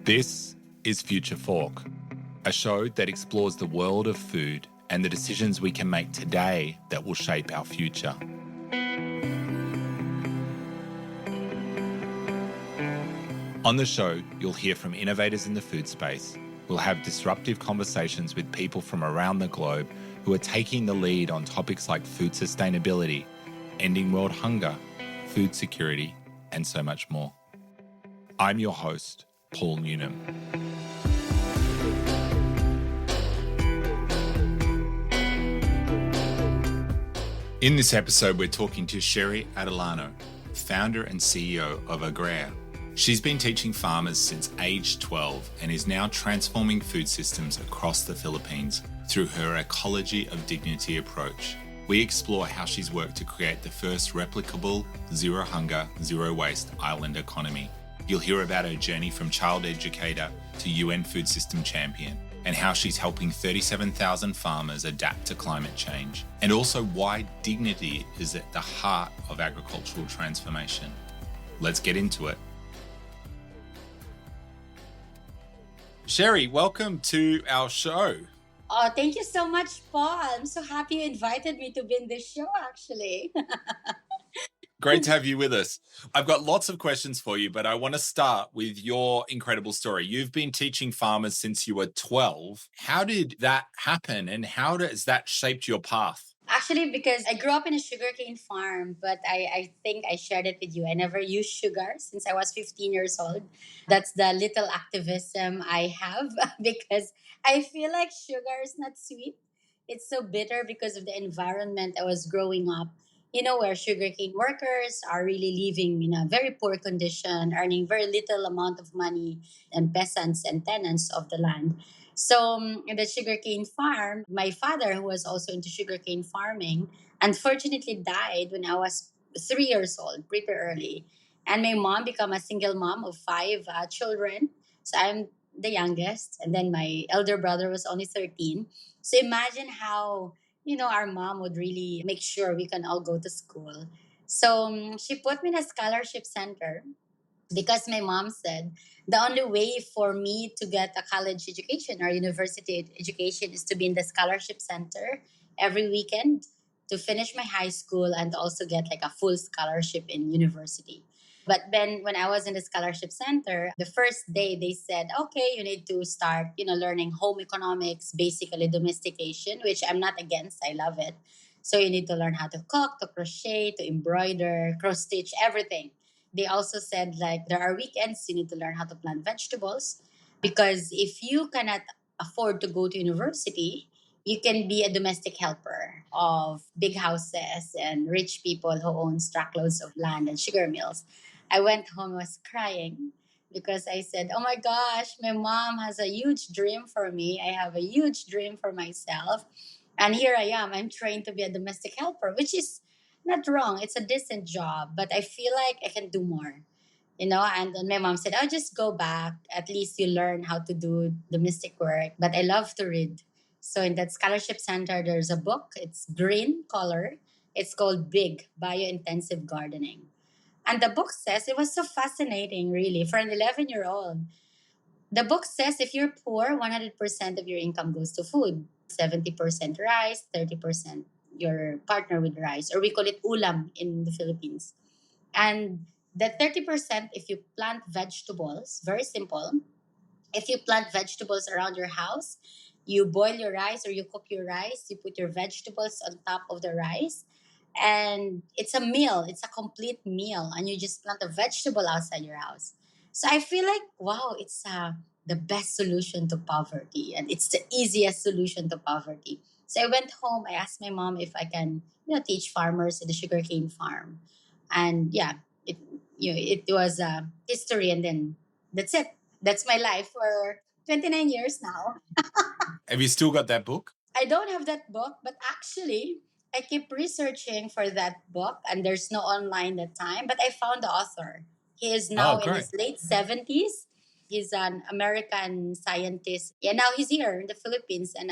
This is Future Fork, a show that explores the world of food and the decisions we can make today that will shape our future. On the show, you'll hear from innovators in the food space. We'll have disruptive conversations with people from around the globe who are taking the lead on topics like food sustainability, ending world hunger, food security, and so much more. I'm your host, Paul Newnham. In this episode, we're talking to Cherrie Atilano, founder and CEO of AGREA. She's been teaching farmers since age 12 and is now transforming food systems across the Philippines through her ecology of dignity approach. We explore how she's worked to create the first replicable, zero hunger, zero waste island economy. You'll hear about her journey from child educator to UN food system champion, and how she's helping 37,000 farmers adapt to climate change, and also why dignity is at the heart of agricultural transformation. Let's get into it. Cherrie, welcome to our show. Oh, thank you so much, Paul. I'm so happy you invited me to be in this show, actually. Great to have you with us. I've got lots of questions for you, but I want to start with your incredible story. You've been teaching farmers since you were 12. How did that happen, and how has that shaped your path? Actually, because I grew up in a sugarcane farm, but I think I shared it with you. I never used sugar since I was 15 years old. That's the little activism I have because I feel like sugar is not sweet. It's so bitter because of the environment I was growing up, where sugarcane workers are really living in a very poor condition, earning very little amount of money, and peasants and tenants of the land. So in the sugarcane farm, my father, who was also into sugarcane farming, unfortunately died when I was 3 years old, pretty early. And my mom became a single mom of five children. So I'm the youngest. And then my elder brother was only 13. So imagine how, our mom would really make sure we can all go to school. So she put me in a scholarship center because my mom said the only way for me to get a college education or university education is to be in the scholarship center every weekend to finish my high school and also get like a full scholarship in university. But then when I was in the scholarship center, the first day they said, okay, you need to start, learning home economics, basically domestication, which I'm not against. I love it. So you need to learn how to cook, to crochet, to embroider, cross stitch, everything. They also said like there are weekends you need to learn how to plant vegetables because if you cannot afford to go to university, you can be a domestic helper of big houses and rich people who own truckloads of land and sugar mills. I went home, was crying because I said, oh my gosh, my mom has a huge dream for me. I have a huge dream for myself. And here I am. I'm trained to be a domestic helper, which is not wrong. It's a decent job, but I feel like I can do more, And then my mom said, "I'll just go back. At least you learn how to do domestic work." But I love to read. So in that scholarship center, there's a book. It's green color. It's called Big Biointensive Gardening. And the book says, it was so fascinating, really, for an 11-year-old. The book says if you're poor, 100% of your income goes to food. 70% rice, 30% your partner with rice, or we call it ulam in the Philippines. And the 30%, if you plant vegetables, very simple. If you plant vegetables around your house, you boil your rice or you cook your rice, you put your vegetables on top of the rice, and it's a meal, it's a complete meal, and you just plant a vegetable outside your house. So I feel like, wow, it's the best solution to poverty, and it's the easiest solution to poverty. So I went home, I asked my mom if I can, teach farmers in the sugarcane farm. And yeah, it, it was history, and then that's it. That's my life for 29 years now. Have you still got that book? I don't have that book, but actually, I keep researching for that book, and there's no online that time. But I found the author. He is now in Great. his late 70s. He's an American scientist. Yeah, now he's here in the Philippines, and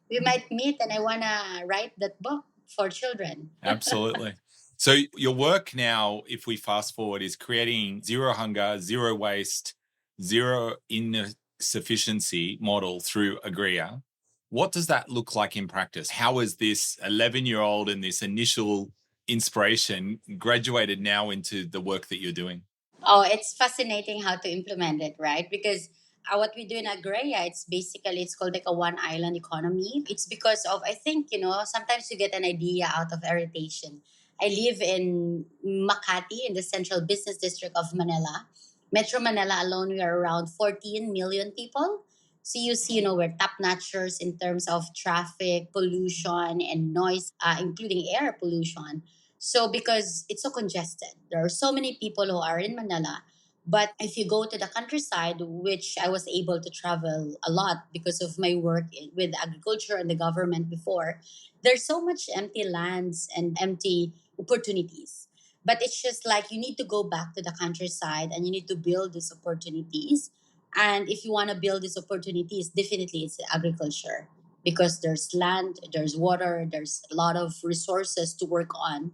we might meet, and I want to write that book for children. Absolutely. So your work now, if we fast forward, is creating zero hunger, zero waste zero insufficiency model through AGREA. What does that look like in practice? How is this 11-year-old and this initial inspiration graduated now into the work that you're doing? Oh, it's fascinating how to implement it, right? Because what we do in Agrea, it's called like a one island economy. It's because of, I think, sometimes you get an idea out of irritation. I live in Makati in the central business district of Manila. Metro Manila alone, we are around 14 million people. So you see, we're top notchers in terms of traffic, pollution, and noise, including air pollution. So because it's so congested, there are so many people who are in Manila. But if you go to the countryside, which I was able to travel a lot because of my work with agriculture and the government before, there's so much empty lands and empty opportunities. But it's just like you need to go back to the countryside and you need to build these opportunities. And if you want to build these opportunities, definitely it's agriculture because there's land, there's water, there's a lot of resources to work on.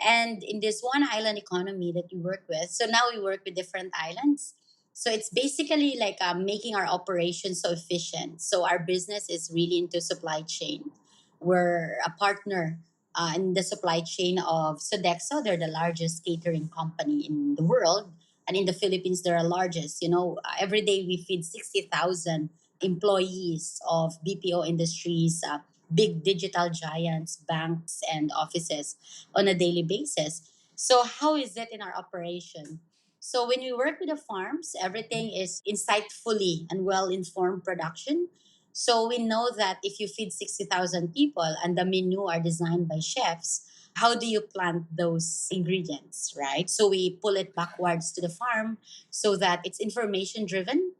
And in this one island economy that we work with, so now we work with different islands. So it's basically like making our operations so efficient. So our business is really into supply chain. We're a partner in the supply chain of Sodexo. They're the largest catering company in the world. And in the Philippines, they're the largest. Every day we feed 60,000 employees of BPO industries, big digital giants, banks, and offices on a daily basis. So, how is that in our operation? So, when we work with the farms, everything is insightfully and well informed production. So, we know that if you feed 60,000 people and the menu are designed by chefs, how do you plant those ingredients, right? So, we pull it backwards to the farm so that it's information driven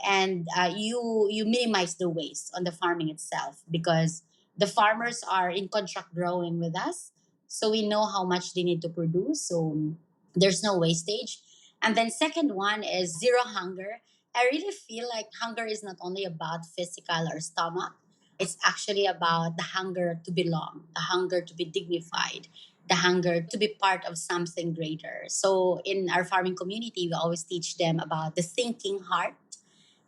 and you minimize the waste on the farming itself because the farmers are in contract growing with us, so we know how much they need to produce, so there's no wastage. And then second one is zero hunger. I really feel like hunger is not only about physical or stomach, it's actually about the hunger to belong, the hunger to be dignified, the hunger to be part of something greater. So in our farming community, we always teach them about the thinking heart.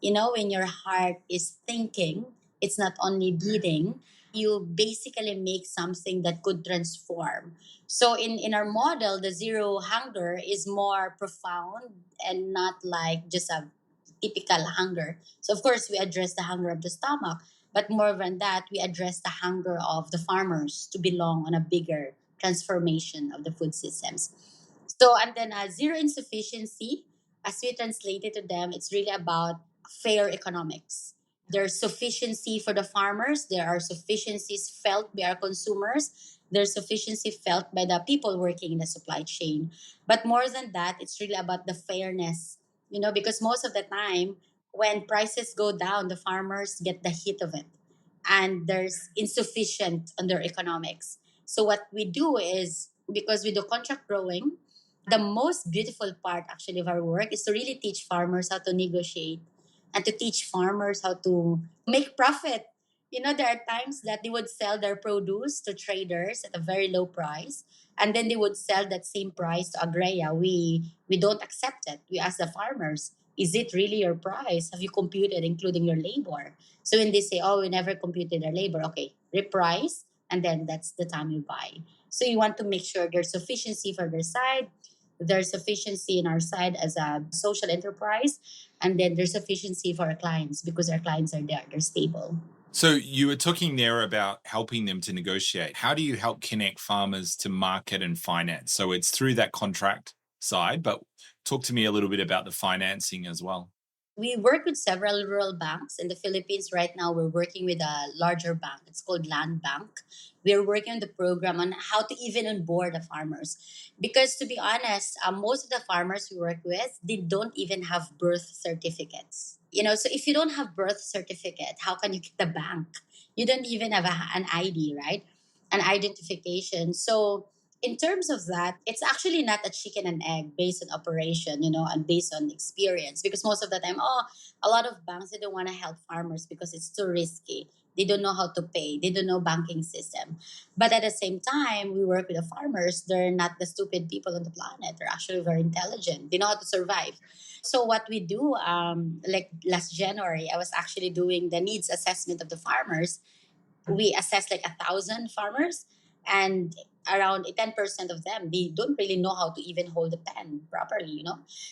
When your heart is thinking, it's not only beating, you basically make something that could transform. So in our model, the zero hunger is more profound and not like just a typical hunger. So of course we address the hunger of the stomach, but more than that, we address the hunger of the farmers to belong on a bigger transformation of the food systems. So and then zero insufficiency, as we translate it to them, it's really about fair economics. There's sufficiency for the farmers. There are sufficiencies felt by our consumers. There's sufficiency felt by the people working in the supply chain. But more than that, it's really about the fairness, because most of the time, when prices go down, the farmers get the hit of it. And there's insufficient under economics. So what we do is, because we do contract growing, the most beautiful part actually of our work is to really teach farmers how to negotiate and to teach farmers how to make profit. There are times that they would sell their produce to traders at a very low price, and then they would sell that same price to Agrea. We don't accept it. We ask the farmers, is it really your price? Have you computed including your labor? So when they say, oh, we never computed our labor, okay, reprice, and then that's the time you buy. So you want to make sure there's sufficiency for their side, there's sufficiency in our side as a social enterprise, and then there's sufficiency for our clients because our clients are there, they're stable. So you were talking there about helping them to negotiate. How do you help connect farmers to market and finance? So it's through that contract side, but talk to me a little bit about the financing as well. We work with several rural banks in the Philippines. Right now, we're working with a larger bank. It's called Land Bank. We're working on the program on how to even onboard the farmers. Because to be honest, most of the farmers we work with, they don't even have birth certificates. So if you don't have birth certificate, how can you get the bank? You don't even have an ID, right? An identification. So in terms of that, it's actually not a chicken and egg based on operation, and based on experience. Because most of the time, a lot of banks they don't want to help farmers because it's too risky. They don't know how to pay. They don't know banking system. But at the same time, we work with the farmers. They're not the stupid people on the planet. They're actually very intelligent. They know how to survive. So what we do, like last January, I was actually doing the needs assessment of the farmers. We assess like 1,000 farmers, and around 10% of them, they don't really know how to even hold a pen properly.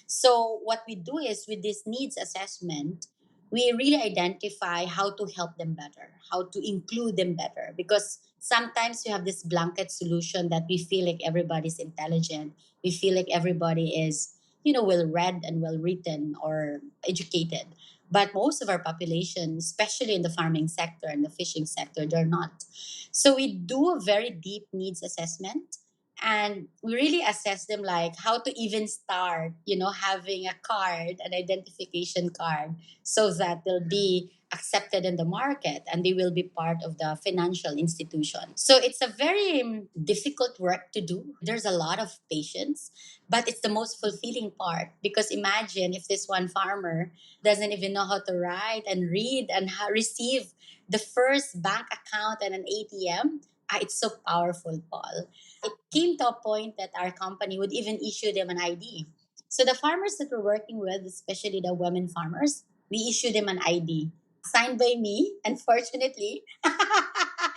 So what we do is, with this needs assessment, we really identify how to help them better, how to include them better, because sometimes you have this blanket solution that we feel like everybody's intelligent, we feel like everybody is well read and well written or educated, but most of our population, especially in the farming sector and the fishing sector, they're not. So we do a very deep needs assessment, and we really assess them, like how to even start, having a card, an identification card, so that they'll be accepted in the market and they will be part of the financial institution. So it's a very difficult work to do. There's a lot of patience, but it's the most fulfilling part, because imagine if this one farmer doesn't even know how to write and read and receive the first bank account and an ATM. It's so powerful, Paul. It came to a point that our company would even issue them an ID. So the farmers that we're working with, especially the women farmers, we issue them an ID signed by me. Unfortunately,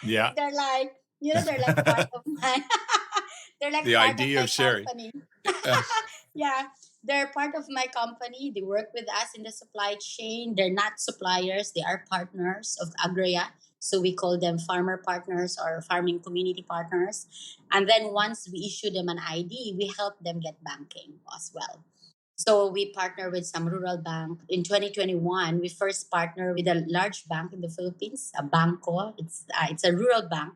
Yeah. they're like part of my they're like The part of idea my of Cherrie. company. Uh, Yeah, they're part of my company. They work with us in the supply chain. They're not suppliers, they are partners of AGREA. So we call them farmer partners or farming community partners. And then once we issue them an ID, we help them get banking as well. So we partner with some rural bank. In 2021, we first partnered with a large bank in the Philippines, a banco. It's a rural bank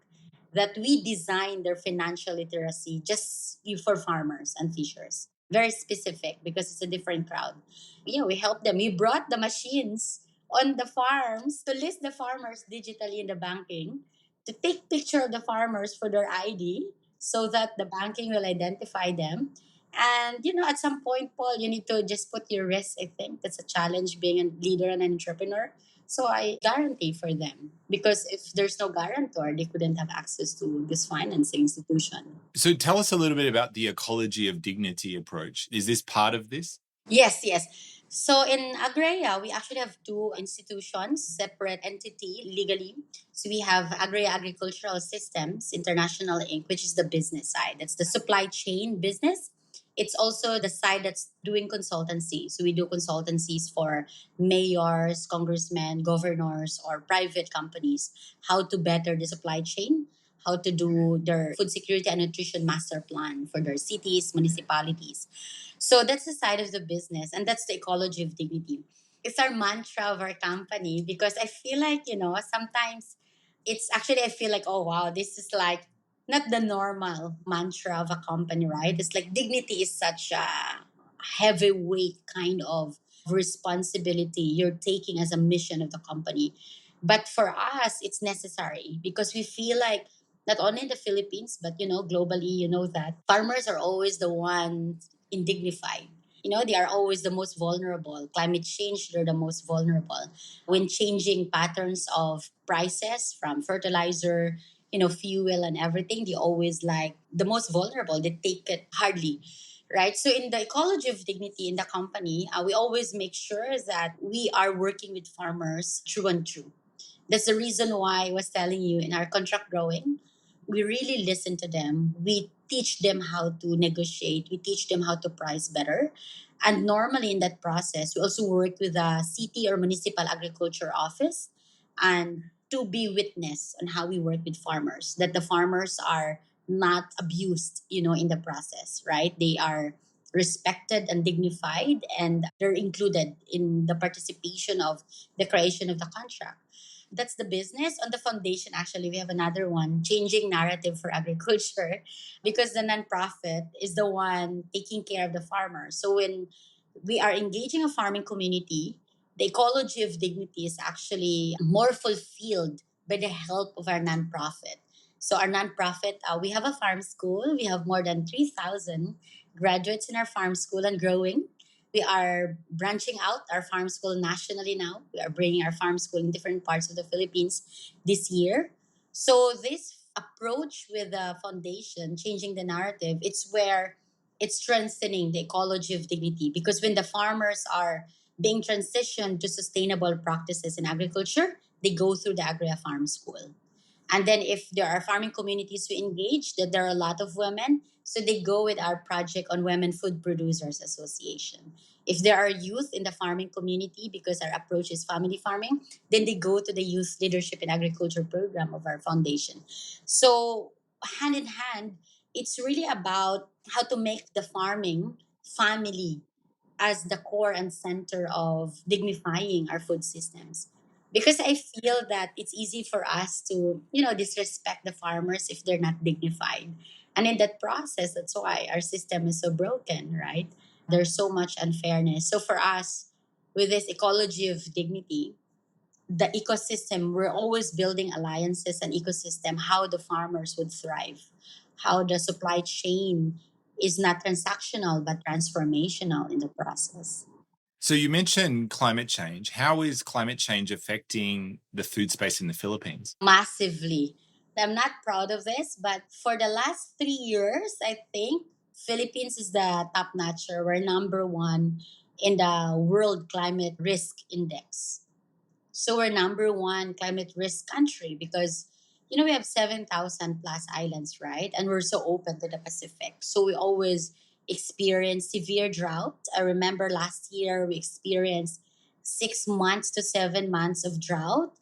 that we designed their financial literacy just for farmers and fishers. Very specific, because it's a different crowd. Yeah, we helped them. We brought the machines on the farms to list the farmers digitally in the banking, to take picture of the farmers for their ID, so that the banking will identify them. And at some point, Paul, you need to just put your risk. I think that's a challenge being a leader and an entrepreneur. So I guarantee for them, because if there's no guarantor, they couldn't have access to this financing institution. so tell us a little bit about the ecology of dignity approach. Is this part of this? Yes, yes. So in AGREA, we actually have two institutions, separate entity legally. So we have AGREA Agricultural Systems International Inc., which is the business side. That's the supply chain business. It's also the side that's doing consultancy. So we do consultancies for mayors, congressmen, governors, or private companies, how to better the supply chain, how to do their food security and nutrition master plan for their cities, municipalities. So that's the side of the business, and that's the ecology of dignity. It's our mantra of our company, because I feel like, sometimes it's actually, I feel like, oh wow, this is like not the normal mantra of a company, right? It's like dignity is such a heavyweight kind of responsibility you're taking as a mission of the company. But for us, it's necessary, because we feel like not only in the Philippines, but globally, that farmers are always the ones indignified. They are always the most vulnerable. Climate change, they're the most vulnerable. When changing patterns of prices from fertilizer, fuel and everything, they always like the most vulnerable. They take it hardly. Right. So in the ecology of dignity in the company, we always make sure that we are working with farmers true and true. That's the reason why I was telling you, in our contract growing, we really listen to them. We teach them how to negotiate. We teach them how to price better. And normally in that process, we also work with a city or municipal agriculture office, and to be witness on how we work with farmers, that the farmers are not abused, in the process, right? They are respected and dignified, and they're included in the participation of the creation of the contract. That's the business. On the foundation, actually, we have another one, changing narrative for agriculture, because the nonprofit is the one taking care of the farmer. So when we are engaging a farming community, the ecology of dignity is actually more fulfilled by the help of our nonprofit. So our nonprofit, we have a farm school. We have more than 3,000 graduates in our farm school and growing. We are branching out our farm school nationally now. We are bringing our farm school in different parts of the Philippines this year. So this approach with the foundation, changing the narrative, it's where it's strengthening the ecology of dignity, because when the farmers are being transitioned to sustainable practices in agriculture, they go through the AGREA Farm School. And then if there are farming communities who engage, that there are a lot of women, so they go with our project on Women Food Producers Association. If there are youth in the farming community, because our approach is family farming, then they go to the Youth Leadership in Agriculture program of our foundation. So hand in hand, it's really about how to make the farming family as the core and center of dignifying our food systems, because I feel that it's easy for us to disrespect the farmers if they're not dignified, and in that process, that's why our system is so broken, right? There's so much unfairness. So for us, with this ecology of dignity, the ecosystem, we're always building alliances and ecosystem, how the farmers would thrive, how the supply chain is not transactional but transformational in the process. So you mentioned climate change. How is climate change affecting the food space in the Philippines? Massively. I'm not proud of this, but for the last 3 years, I think Philippines is the top notcher. We're number one in the World Climate Risk Index. So we're number one climate risk country because we have 7,000 plus islands, right? And we're so open to the Pacific. So we always experience severe drought. I remember last year we experienced 6 months to 7 months of drought.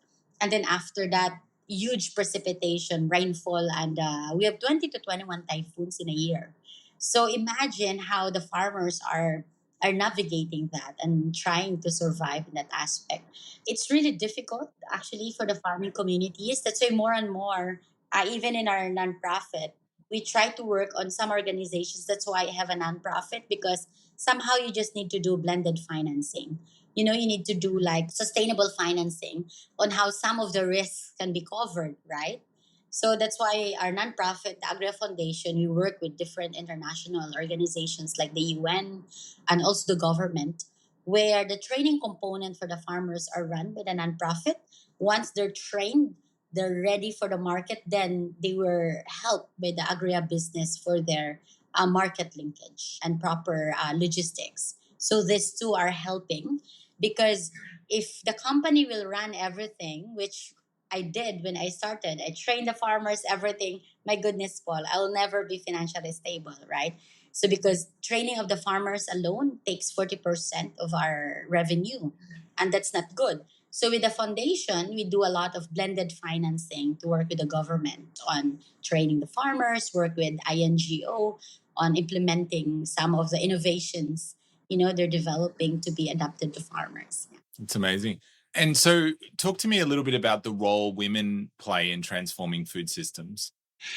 And then after that, huge precipitation, rainfall, and we have 20 to 21 typhoons in a year. So imagine how the farmers are navigating that and trying to survive in that aspect. It's really difficult actually for the farming communities. That's why more and more, even in our nonprofit, we try to work on some organizations. That's why I have a nonprofit, because somehow you just need to do blended financing. You need to do like sustainable financing on how some of the risks can be covered, right? So that's why our nonprofit, the AGREA Foundation, we work with different international organizations like the UN and also the government, where the training component for the farmers are run by the nonprofit. Once they're trained, they're ready for the market, then they were helped by the Agria business for their market linkage and proper logistics. So these two are helping, because if the company will run everything, which I did when I started, I trained the farmers, everything. My goodness, Paul, I'll never be financially stable, right? So because training of the farmers alone takes 40% of our revenue, and that's not good. So with the foundation, we do a lot of blended financing to work with the government on training the farmers, work with INGO on implementing some of the innovations, they're developing to be adapted to farmers. It's amazing. And so, talk to me a little bit about the role women play in transforming food systems.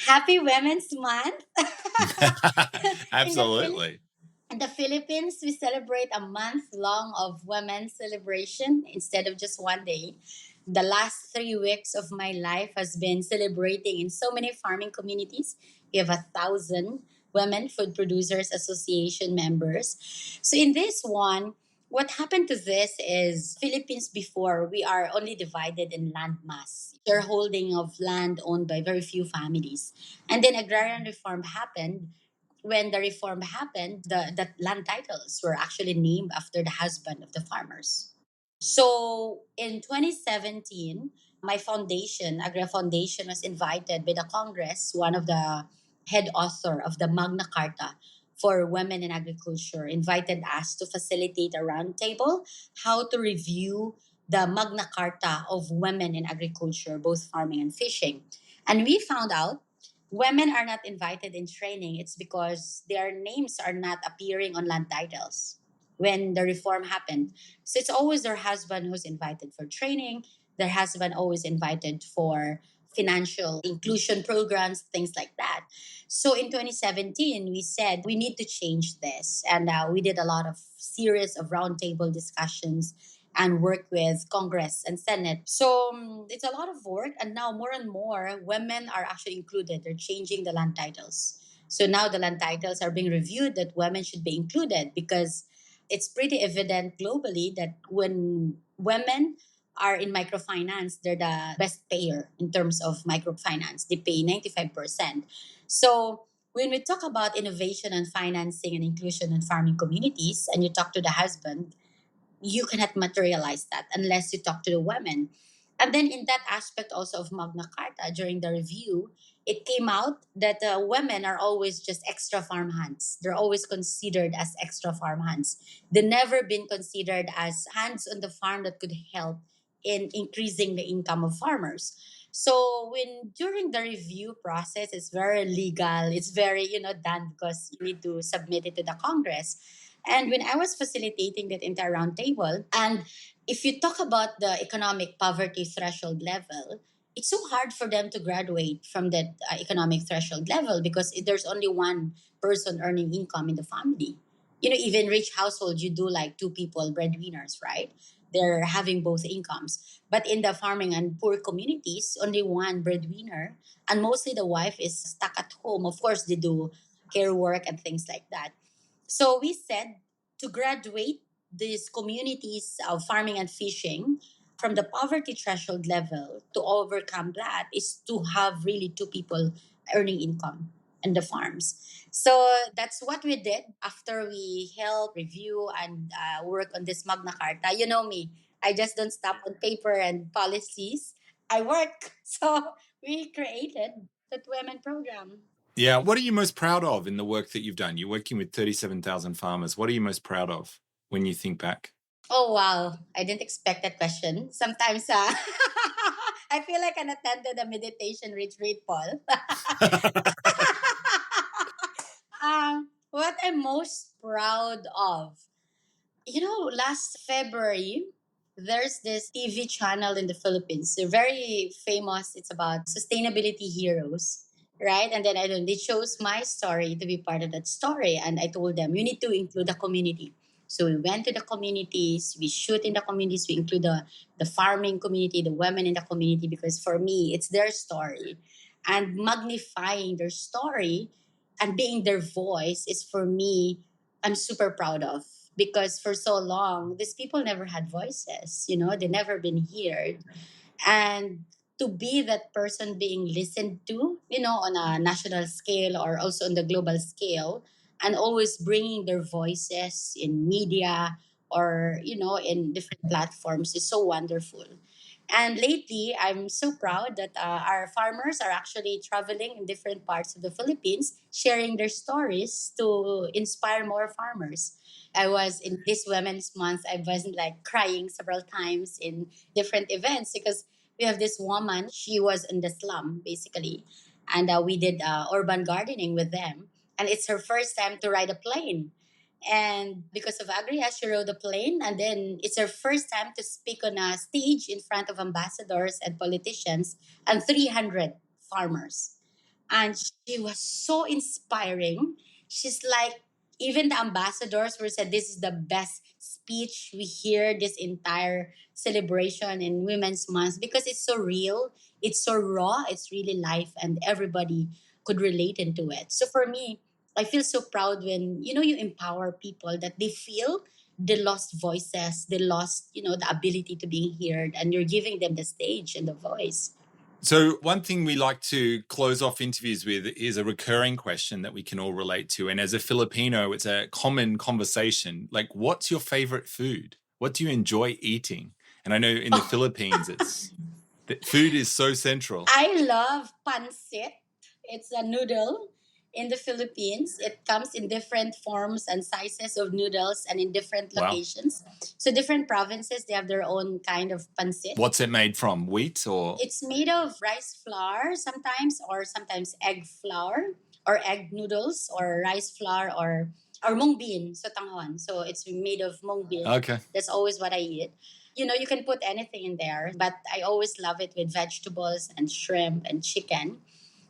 Happy Women's Month. in the Philippines. Absolutely. In the Philippines, we celebrate a month long of women's celebration instead of just one day. The last 3 weeks of my life has been celebrating in so many farming communities. We have 1,000 Women Food Producers Association members. So in this one, what happened to this is Philippines before, we are only divided in land mass, shareholding of land owned by very few families. And then agrarian reform happened. When the reform happened, the land titles were actually named after the husband of the farmers. So in 2017, my foundation, Agra Foundation, was invited by the Congress, one of the head author of the Magna Carta for Women in Agriculture, invited us to facilitate a roundtable how to review the Magna Carta of women in agriculture, both farming and fishing. And we found out women are not invited in training. It's because their names are not appearing on land titles when the reform happened. So it's always their husband who's invited for training, their husband always invited for financial inclusion programs, things like that. So in 2017, we said we need to change this. And we did a lot of series of roundtable discussions and work with Congress and Senate. So it's a lot of work. And now more and more women are actually included. They're changing the land titles. So now the land titles are being reviewed that women should be included, because it's pretty evident globally that when women are in microfinance, they're the best payer in terms of microfinance. They pay 95%. So when we talk about innovation and financing and inclusion in farming communities, and you talk to the husband, you cannot materialize that unless you talk to the women. And then in that aspect also of Magna Carta, during the review, it came out that women are always just extra farm hands. They're always considered as extra farm hands. They've never been considered as hands on the farm that could help in increasing the income of farmers. So when during the review process, it's very legal. It's very done because you need to submit it to the Congress. And when I was facilitating that entire roundtable, and if you talk about the economic poverty threshold level, it's so hard for them to graduate from that economic threshold level because there's only one person earning income in the family. Even rich households, you do like two people breadwinners, right? They're having both incomes. But in the farming and poor communities, only one breadwinner, and mostly the wife is stuck at home. Of course, they do care work and things like that. So we said to graduate these communities of farming and fishing from the poverty threshold level to overcome that is to have really two people earning income in the farms. So that's what we did after we held review and work on this Magna Carta. You know me, I just don't stop on paper and policies. I work. So we created the women program. Yeah. What are you most proud of in the work that you've done? You're working with 37,000 farmers. What are you most proud of when you think back? Oh wow, I didn't expect that question. Sometimes I feel like I attended a meditation retreat, Paul. What I'm most proud of, last February, there's this TV channel in the Philippines. They're very famous. It's about sustainability heroes, right? And then they chose my story to be part of that story. And I told them, you need to include the community. So we went to the communities, we shoot in the communities, we include the farming community, the women in the community, because for me, it's their story. And magnifying their story and being their voice is for me, I'm super proud of because for so long these people never had voices, they never been heard. And to be that person being listened to, on a national scale or also on the global scale, and always bringing their voices in media or in different platforms is so wonderful. And lately, I'm so proud that our farmers are actually traveling in different parts of the Philippines, sharing their stories to inspire more farmers. I was in this Women's Month, I was like crying several times in different events because we have this woman, she was in the slum basically. And we did urban gardening with them. And it's her first time to ride a plane. And because of AGREA, she rode a plane. And then it's her first time to speak on a stage in front of ambassadors and politicians and 300 farmers. And she was so inspiring. She's like, even the ambassadors were said, this is the best speech we hear this entire celebration in Women's Month because it's so real, it's so raw, it's really life, and everybody could relate into it. So for me, I feel so proud when you empower people that they feel they lost voices, they lost the ability to be heard, and you're giving them the stage and the voice. So, one thing we like to close off interviews with is a recurring question that we can all relate to. And as a Filipino, it's a common conversation. Like, what's your favorite food? What do you enjoy eating? And I know in the Philippines, food is so central. I love pancit. It's a noodle in the Philippines. It comes in different forms and sizes of noodles and in different Wow. locations. So different provinces, they have their own kind of pancit. What's it made from? Wheat or? It's made of rice flour sometimes, or sometimes egg flour, or egg noodles, or rice flour, or mung bean, so tanghon. So it's made of mung bean. Okay. That's always what I eat. You can put anything in there, but I always love it with vegetables and shrimp and chicken.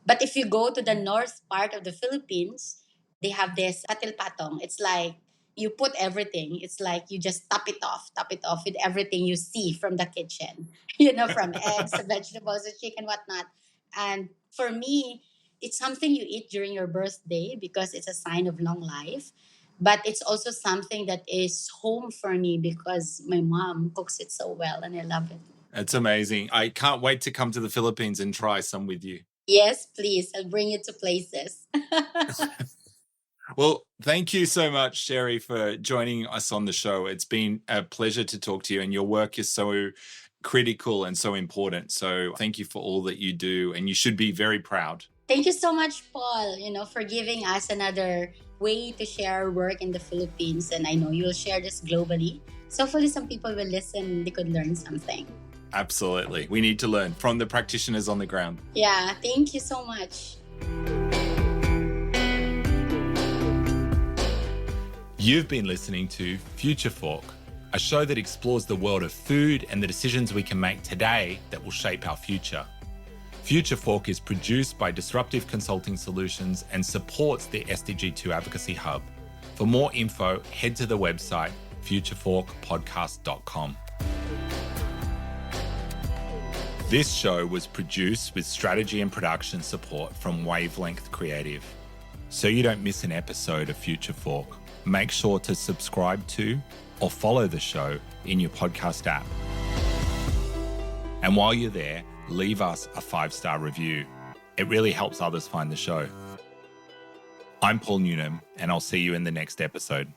But if you go to the north part of the Philippines, they have this patil patong. It's like you put everything. It's like you just top it off with everything you see from the kitchen, from eggs, vegetables, chicken, whatnot. And for me, it's something you eat during your birthday because it's a sign of long life. But it's also something that is home for me because my mom cooks it so well and I love it. That's amazing. I can't wait to come to the Philippines and try some with you. Yes, please. I'll bring you to places. Well, thank you so much, Sherry, for joining us on the show. It's been a pleasure to talk to you, and your work is so critical and so important. So thank you for all that you do, and you should be very proud. Thank you so much, Paul, for giving us another way to share our work in the Philippines. And I know you'll share this globally. So hopefully some people will listen and they could learn something. Absolutely. We need to learn from the practitioners on the ground. Yeah, thank you so much. You've been listening to Future Fork, a show that explores the world of food and the decisions we can make today that will shape our future. Future Fork is produced by Disruptive Consulting Solutions and supports the SDG2 Advocacy Hub. For more info, head to the website futureforkpodcast.com. This show was produced with strategy and production support from Wavelength Creative. So you don't miss an episode of Future Fork, make sure to subscribe to or follow the show in your podcast app. And while you're there, leave us a 5-star review. It really helps others find the show. I'm Paul Newnham, and I'll see you in the next episode.